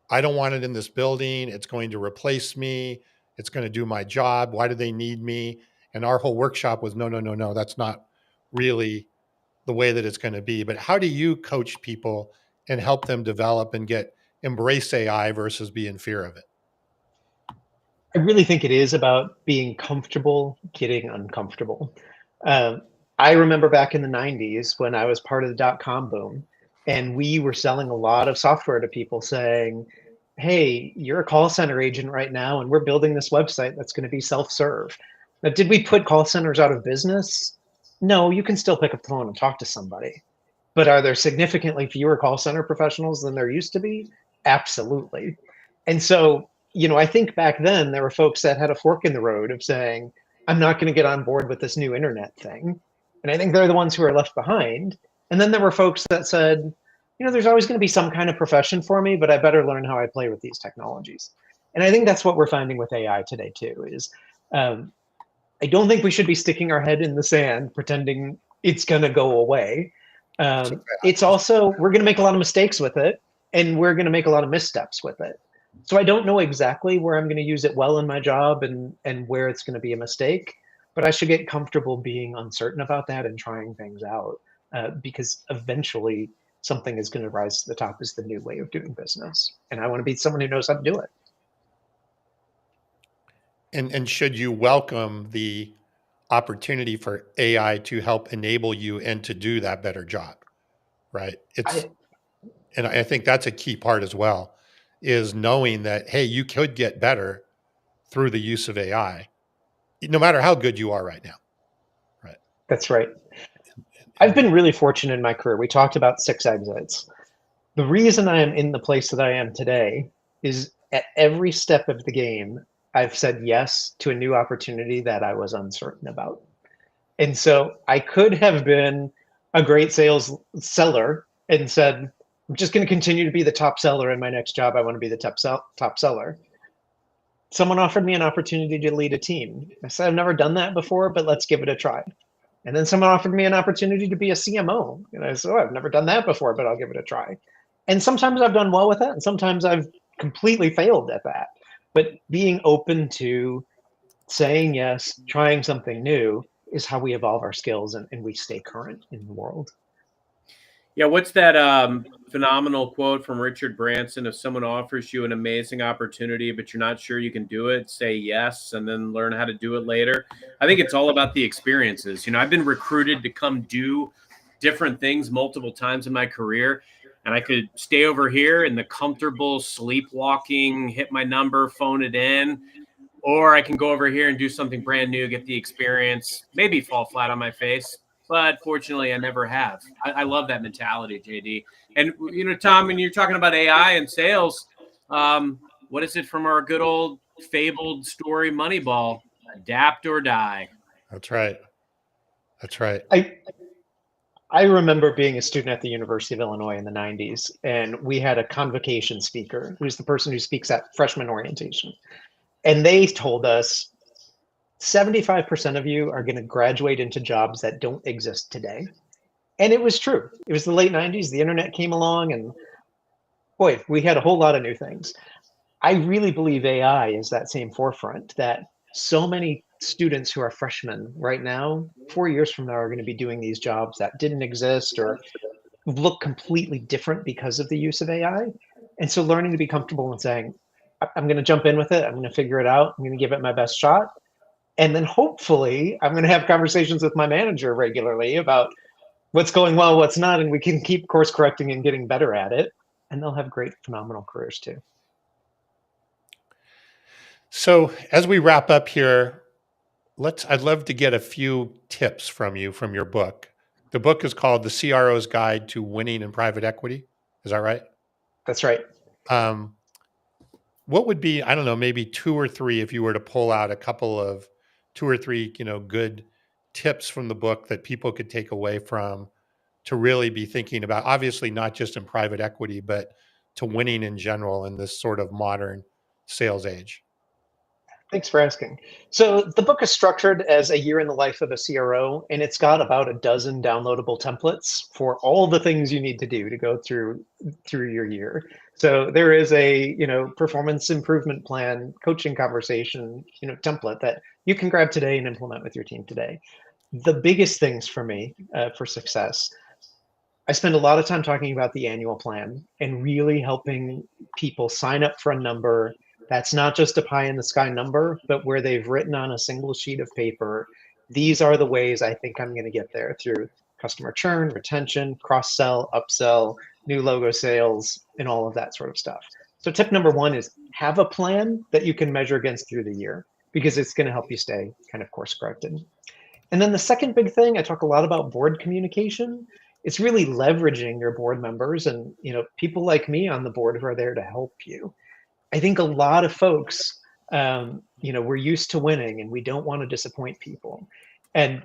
[SPEAKER 4] I don't want it in this building. It's going to replace me. It's going to do my job. Why do they need me? And our whole workshop was no, no, no, no. That's not really the way that it's going to be. But how do you coach people and help them develop and embrace AI versus be in fear of it?
[SPEAKER 3] I really think it is about being comfortable getting uncomfortable. I remember back in the 90s when I was part of the dot-com boom, and we were selling a lot of software to people saying, hey, you're a call center agent right now, and we're building this website that's going to be self-serve. Now, did we put call centers out of business? No, you can still pick up the phone and talk to somebody. But are there significantly fewer call center professionals than there used to be? Absolutely. And so, I think back then there were folks that had a fork in the road of saying, I'm not going to get on board with this new internet thing. And I think they're the ones who are left behind. And then there were folks that said, there's always going to be some kind of profession for me, but I better learn how I play with these technologies. And I think that's what we're finding with AI today too, is I don't think we should be sticking our head in the sand pretending it's going to go away. It's also, we're going to make a lot of mistakes with it, and we're going to make a lot of missteps with it. So I don't know exactly where I'm going to use it well in my job and where it's going to be a mistake, but I should get comfortable being uncertain about that and trying things out, because eventually something is going to rise to the top as the new way of doing business. And I want to be someone who knows how to do it.
[SPEAKER 4] And should you welcome the opportunity for AI to help enable you and to do that better job, right? And I think that's a key part as well, is knowing that, hey, you could get better through the use of AI, no matter how good you are right now. Right.
[SPEAKER 3] That's right. I've been really fortunate in my career. We talked about 6 exits. The reason I am in the place that I am today is at every step of the game, I've said yes to a new opportunity that I was uncertain about. And so I could have been a great sales seller and said, I'm just going to continue to be the top seller in my next job. I want to be the top seller. Someone offered me an opportunity to lead a team. I said, I've never done that before, but let's give it a try. And then someone offered me an opportunity to be a CMO. And I said, oh, I've never done that before, but I'll give it a try. And sometimes I've done well with that, and sometimes I've completely failed at that. But being open to saying yes, trying something new is how we evolve our skills and we stay current in the world.
[SPEAKER 2] Yeah, what's that phenomenal quote from Richard Branson? If someone offers you an amazing opportunity, but you're not sure you can do it, say yes, and then learn how to do it later. I think it's all about the experiences. I've been recruited to come do different things multiple times in my career, and I could stay over here in the comfortable sleepwalking, hit my number, phone it in, or I can go over here and do something brand new, get the experience, maybe fall flat on my face. But fortunately, I never have. I love that mentality, JD. And, Tom, when you're talking about AI and sales, what is it from our good old fabled story Moneyball? Adapt or die.
[SPEAKER 4] That's right. That's right.
[SPEAKER 3] I remember being a student at the University of Illinois in the 90s, and we had a convocation speaker who's the person who speaks at freshman orientation. And they told us 75% of you are going to graduate into jobs that don't exist today. And it was true. It was the late 90s. The internet came along, and boy, we had a whole lot of new things. I really believe AI is that same forefront, that so many students who are freshmen right now, 4 years from now, are going to be doing these jobs that didn't exist or look completely different because of the use of AI. And so learning to be comfortable and saying, I'm going to jump in with it. I'm going to figure it out. I'm going to give it my best shot. And then hopefully I'm going to have conversations with my manager regularly about what's going well, what's not, and we can keep course correcting and getting better at it. And they'll have great, phenomenal careers too.
[SPEAKER 4] So as we wrap up here, I'd love to get a few tips from you from your book. The book is called The CRO's Guide to Winning in Private Equity. Is that right?
[SPEAKER 3] That's right.
[SPEAKER 4] What would be, I don't know, maybe 2 or 3, if you were to pull out a couple of 2 or 3, good tips from the book that people could take away from to really be thinking about, obviously not just in private equity, but to winning in general in this sort of modern sales age?
[SPEAKER 3] Thanks for asking. So the book is structured as a year in the life of a CRO, and it's got about a dozen downloadable templates for all the things you need to do to go through your year. So there is a performance improvement plan, coaching conversation template that you can grab today and implement with your team today. The biggest things for me for success, I spend a lot of time talking about the annual plan and really helping people sign up for a number that's not just a pie in the sky number, but where they've written on a single sheet of paper, these are the ways I think I'm going to get there through customer churn, retention, cross sell, upsell, new logo sales, and all of that sort of stuff. So tip number 1 is have a plan that you can measure against through the year, because it's going to help you stay kind of course corrected. And then the second big thing, I talk a lot about board communication. It's really leveraging your board members and people like me on the board who are there to help you. I think a lot of folks, we're used to winning and we don't want to disappoint people. And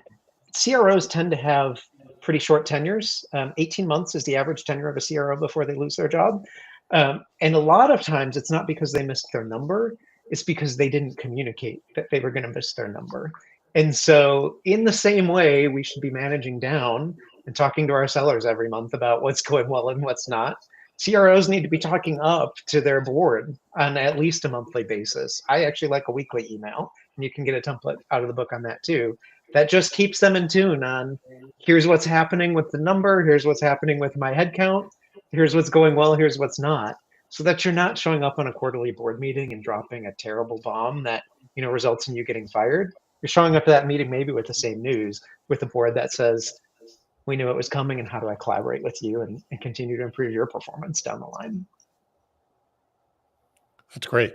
[SPEAKER 3] CROs tend to have pretty short tenures. 18 months is the average tenure of a CRO before they lose their job. And a lot of times it's not because they missed their number, it's because they didn't communicate that they were going to miss their number. And so in the same way, we should be managing down and talking to our sellers every month about what's going well and what's not. CROs need to be talking up to their board on at least a monthly basis. I actually like a weekly email, and you can get a template out of the book on that too. That just keeps them in tune on, here's what's happening with the number, here's what's happening with my headcount, here's what's going well, here's what's not, so that you're not showing up on a quarterly board meeting and dropping a terrible bomb that results in you getting fired. You're showing up to that meeting maybe with the same news, with a board that says, we knew it was coming, and how do I collaborate with you and continue to improve your performance down the line?
[SPEAKER 4] That's great.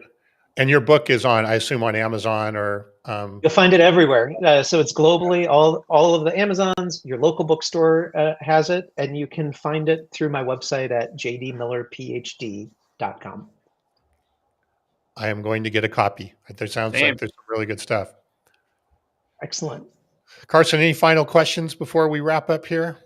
[SPEAKER 4] And your book is on, I assume, on Amazon or?
[SPEAKER 3] You'll find it everywhere. So it's globally, all of the Amazons, your local bookstore has it, and you can find it through my website at jdmillerphd.com.
[SPEAKER 4] I am going to get a copy. There sounds like there's some really good stuff.
[SPEAKER 3] Excellent.
[SPEAKER 4] Carson, any final questions before we wrap up here?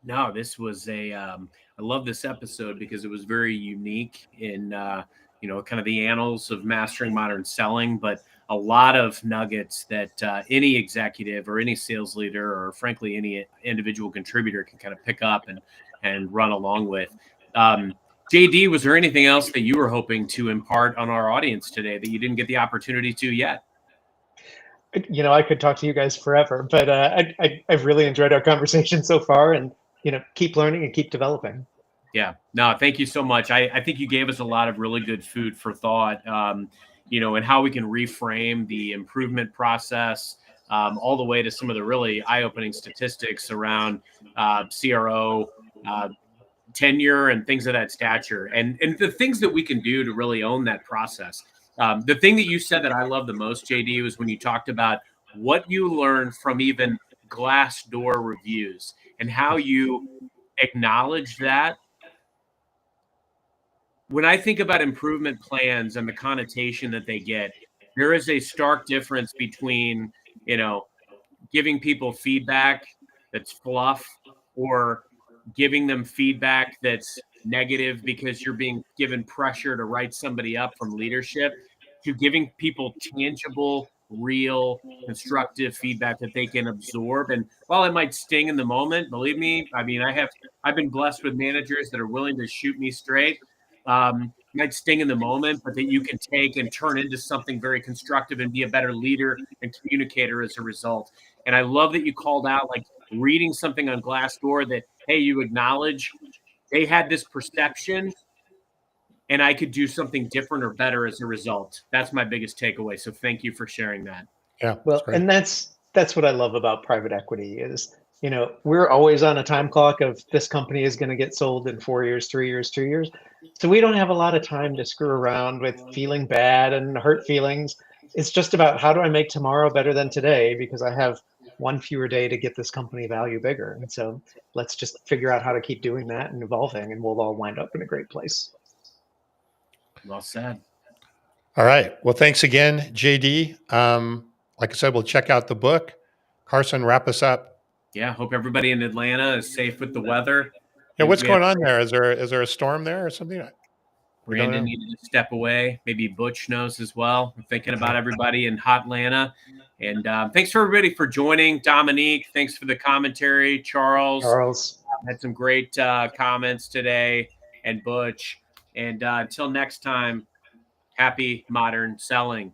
[SPEAKER 2] No, this was I love this episode because it was very unique in, kind of the annals of mastering modern selling, but a lot of nuggets that any executive or any sales leader or frankly, any individual contributor can kind of pick up and run along with. JD, was there anything else that you were hoping to impart on our audience today that you didn't get the opportunity to yet?
[SPEAKER 3] I could talk to you guys forever, but I've really enjoyed our conversation so far, and keep learning and keep developing.
[SPEAKER 2] Yeah, no, thank you so much. I think you gave us a lot of really good food for thought, and how we can reframe the improvement process, all the way to some of the really eye-opening statistics around CRO tenure and things of that stature, and the things that we can do to really own that process. The thing that you said that I love the most, JD, was when you talked about what you learned from even Glassdoor reviews and how you acknowledge that. When I think about improvement plans and the connotation that they get, there is a stark difference between, giving people feedback that's fluff or giving them feedback that's negative because you're being given pressure to write somebody up from leadership, to giving people tangible, real, constructive feedback that they can absorb. And while it might sting in the moment, believe me, I've been blessed with managers that are willing to shoot me straight. might sting in the moment, but that you can take and turn into something very constructive and be a better leader and communicator as a result. And I love that you called out, like, reading something on Glassdoor that, hey, you acknowledge they had this perception and I could do something different or better as a result. That's my biggest takeaway. So thank you for sharing that.
[SPEAKER 4] Yeah.
[SPEAKER 3] Well, and that's what I love about private equity is, you know, we're always on a time clock of this company is going to get sold in 4 years, 3 years, 2 years. So we don't have a lot of time to screw around with feeling bad and hurt feelings. It's just about how do I make tomorrow better than today, because I have one fewer day to get this company value bigger. And so let's just figure out how to keep doing that and evolving, and we'll all wind up in a great place.
[SPEAKER 2] Well said.
[SPEAKER 4] All right. Well, thanks again, JD. Like I said, we'll check out the book. Carson, wrap us up.
[SPEAKER 2] Yeah. Hope everybody in Atlanta is safe with the weather.
[SPEAKER 4] Yeah. What's going on there? Is there a storm there or something?
[SPEAKER 2] Brandon needed to step away. Maybe Butch knows as well. I'm thinking about everybody in hot Atlanta. And thanks for everybody for joining. Dominique, thanks for the commentary. Charles had some great comments today, and Butch. And until next time, happy modern selling.